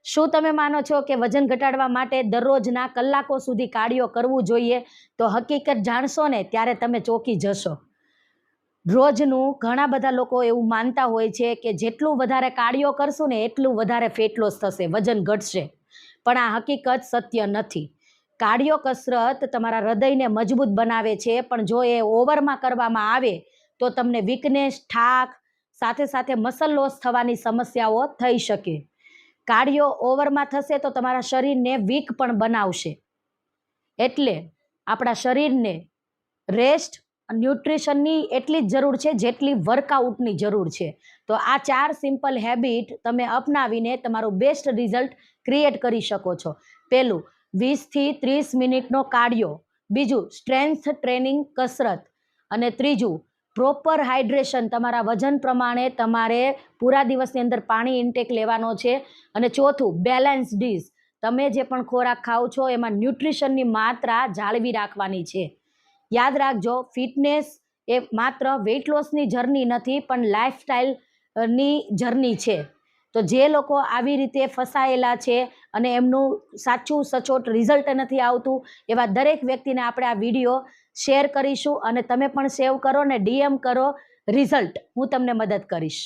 શું તમે માનો છો કે વજન ઘટાડવા માટે દરરોજના કલાકો સુધી કાર્ડિયો કરવું જોઈએ? તો હકીકત જાણશો ને ત્યારે તમે ચોંકી જશો. રોજનું ઘણા બધા લોકો એવું માનતા હોય છે કે જેટલું વધારે કાર્ડિયો કરશું ને એટલું વધારે ફેટ લોસ થશે, વજન ઘટશે. પણ આ હકીકત સત્ય નથી. કાર્ડિયો કસરત તમારા હૃદયને મજબૂત બનાવે છે, પણ જો એ ઓવરમાં કરવામાં આવે તો તમને વીકનેસ, થાક, સાથે સાથે મસલ લોસ થવાની સમસ્યાઓ થઈ શકે. કાર્ડિયો ઓવરમાં થશે તો તમારા શરીરને વીક પણ બનાવશે. એટલે આપણા શરીરને રેસ્ટ, ન્યુટ્રિશનની એટલી જ જરૂર છે જેટલી વર્કઆઉટની જરૂર છે. તો આ 4 સિમ્પલ હેબિટ તમે અપનાવીને તમારું બેસ્ટ રિઝલ્ટ ક્રિએટ કરી શકો છો. પહેલું, 20થી 30 મિનિટનો કાર્ડિયો. બીજું, સ્ટ્રેન્થ ટ્રેનિંગ કસરત. અને ત્રીજું, પ્રોપર હાઇડ્રેશન. તમારા વજન પ્રમાણે તમારે પૂરા દિવસની અંદર પાણી ઇન્ટેક લેવાનો છે. અને ચોથું, બેલેન્સ ડીશ. તમે જે પણ ખોરાક ખાઓ છો એમાં ન્યુટ્રિશનની માત્રા જાળવી રાખવાની છે. યાદ રાખજો, ફિટનેસ એ માત્ર વેઇટ લોસની જર્ની નથી, પણ લાઈફસ્ટાઈલની જર્ની છે. તો જે લોકો આવી રીતે ફસાયેલા છે અને એમનું સાચું સચોટ રિઝલ્ટ નથી આવતું, એવા દરેક વ્યક્તિને આપણે આ વિડીયો શેર કરીશું. અને તમે પણ સેવ કરો ને DM કરો રિઝલ્ટ, હું તમને મદદ કરીશ.